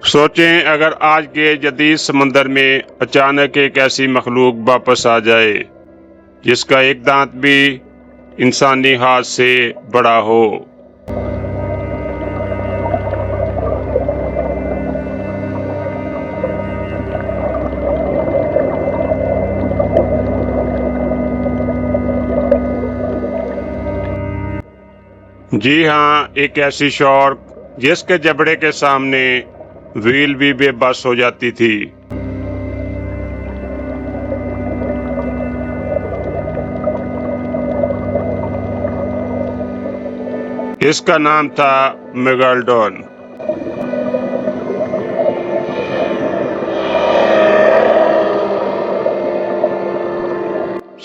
सोचें अगर आज के जदीद समंदर में अचानक एक ऐसी मखलूक वापस आ जाए जिसका एक दांत भी इंसानी हाथ से बड़ा हो। जी हाँ, एक ऐसी शार्क जिसके जबड़े के सामने व्हील भी बेबस हो जाती थी। इसका नाम था मेगालोडॉन।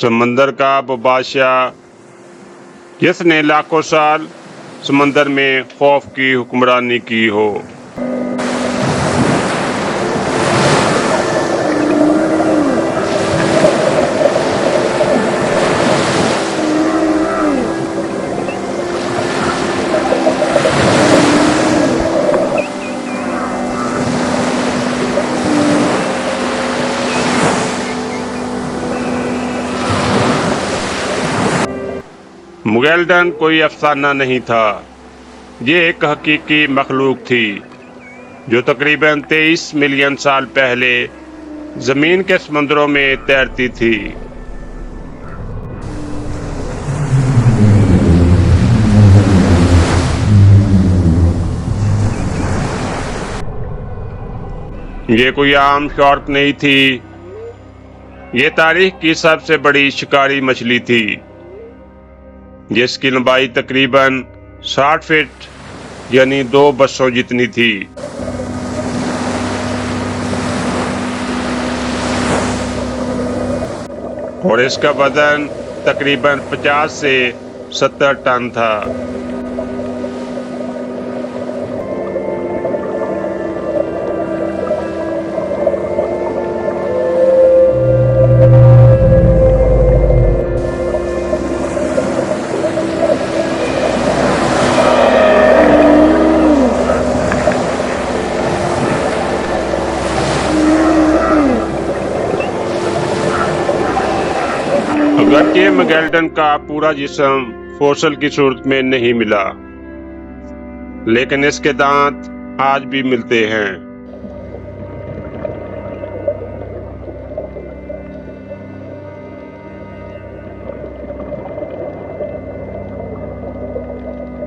समंदर का वो बादशाह जिसने लाखों साल समंदर में खौफ की हुक्मरानी की हो। मेगालोडॉन कोई अफसाना नहीं था, ये एक हकीकी मखलूक थी जो तकरीबन 23 मिलियन साल पहले जमीन के समुद्रों में तैरती थी। ये कोई आम शार्क नहीं थी, ये तारीख की सबसे बड़ी शिकारी मछली थी जिसकी लंबाई तकरीबन 60 फीट यानी 2 बसों जितनी थी। और इसका वजन तकरीबन 50 से 70 टन था। अगरचे मेगालोडॉन का पूरा जिस्म फॉसिल की सूरत में नहीं मिला, लेकिन इसके दांत आज भी मिलते हैं।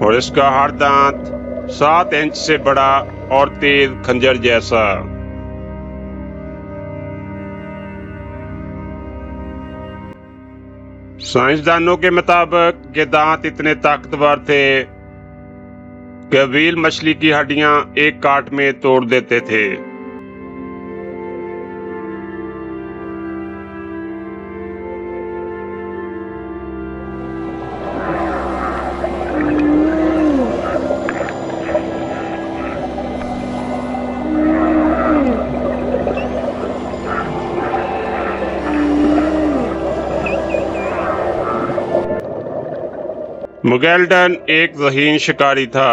और इसका हर दांत 7 इंच से बड़ा और तेज खंजर जैसा। साइंसदानों के मुताबिक ये दांत इतने ताकतवर थे कि व्हील मछली की हड्डियां एक काट में तोड़ देते थे। मेगालोडॉन एक ज़हीन शिकारी था।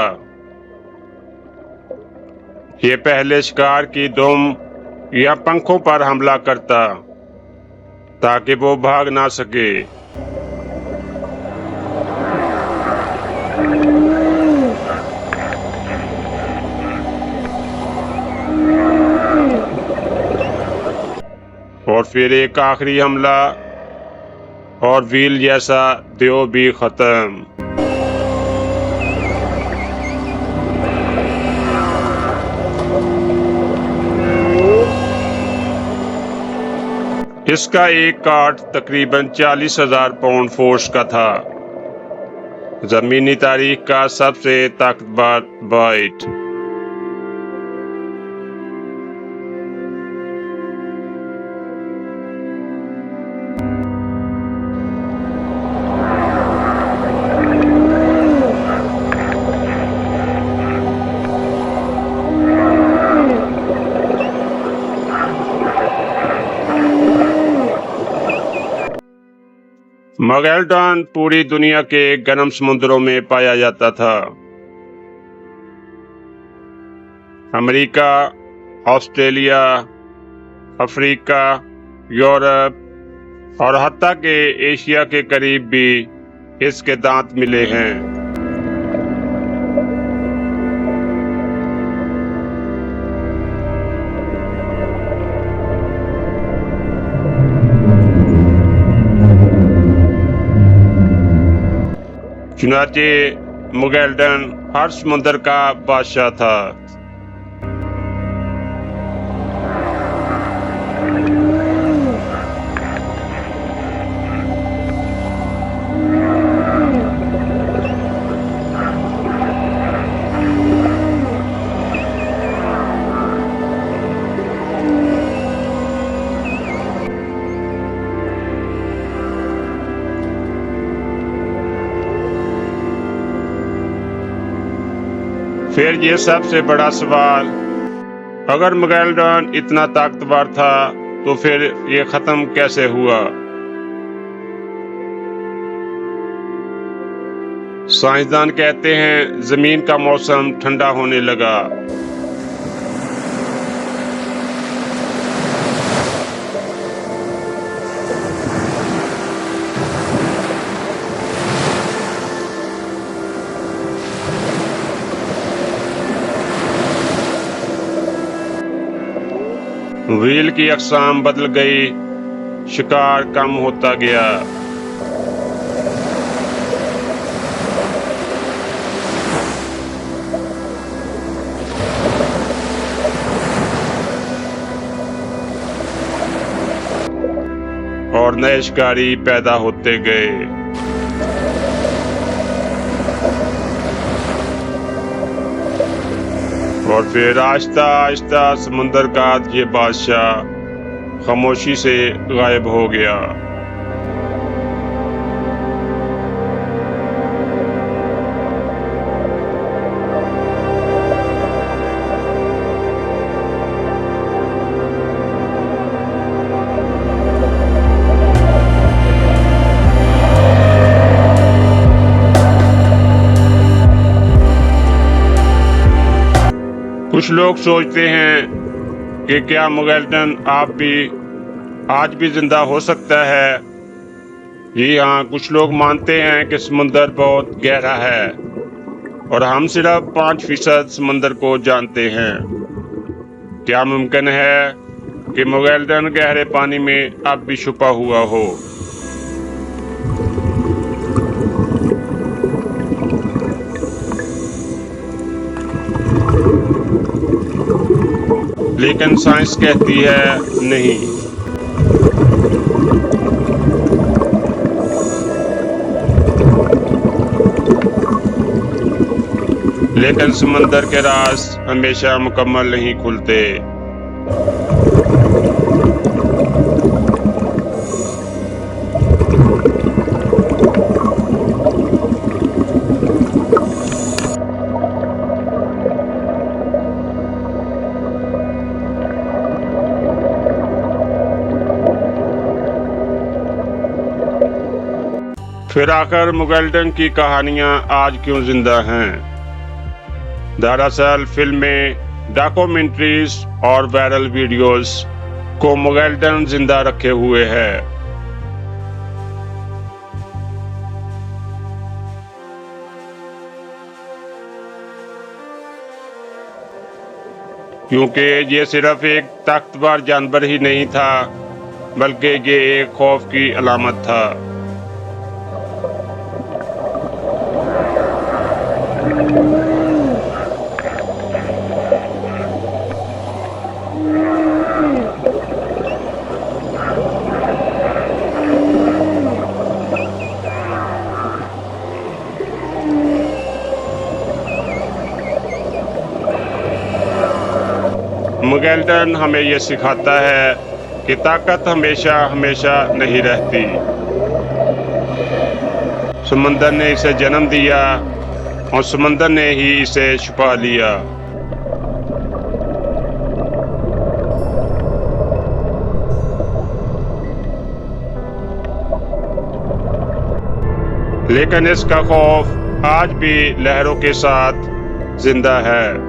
ये पहले शिकार की दुम या पंखों पर हमला करता ताकि वो भाग ना सके। और फिर एक आखिरी हमला और व्हील जैसा देव भी खत्म। इसका एक काट तकरीबन 40,000 पाउंड फोर्स का था, जमीनी तारीख का सबसे ताकतवर बाइट। मेगालोडॉन पूरी दुनिया के गर्म समुद्रों में पाया जाता था। अमेरिका, ऑस्ट्रेलिया, अफ्रीका, यूरोप और हत्ता के एशिया के करीब भी इसके दांत मिले हैं। चुनाचे मुगेल्डन हर समुद्र का बादशाह था। फिर ये सबसे बड़ा सवाल, अगर मुगेल्डन इतना ताकतवर था तो फिर ये खत्म कैसे हुआ? साइंसदान कहते हैं जमीन का मौसम ठंडा होने लगा। व्हील की अक़साम बदल गई, शिकार कम होता गया। और नए शिकारी पैदा होते गए। और फिर आहिस्ता आहिस्ता समुंदर का ये बादशाह खामोशी से गायब हो गया। कुछ लोग सोचते हैं कि क्या मुगेल्डन आज भी जिंदा हो सकता है। जी हाँ, कुछ लोग मानते हैं कि समुंदर बहुत गहरा है और हम सिर्फ 5% समुंदर को जानते हैं। क्या मुमकिन है कि मुगेल्डन गहरे पानी में अब भी छुपा हुआ हो? लेकिन साइंस कहती है नहीं। लेकिन समंदर के राज हमेशा मुकम्मल नहीं खुलते। फिर आकर मुगेल्डन की कहानियां आज क्यों जिंदा हैं? दरअसल फिल्में, डॉक्यूमेंट्रीज और वायरल वीडियोस को मुगेल्डन जिंदा रखे हुए है। क्योंकि ये सिर्फ एक ताकतवर जानवर ही नहीं था, बल्कि ये एक खौफ की अलामत था। मुगेल्डन हमें यह सिखाता है कि ताकत हमेशा हमेशा नहीं रहती। समंदर ने इसे जन्म दिया और समंदर ने ही इसे छुपा लिया। लेकिन इसका खौफ आज भी लहरों के साथ जिंदा है।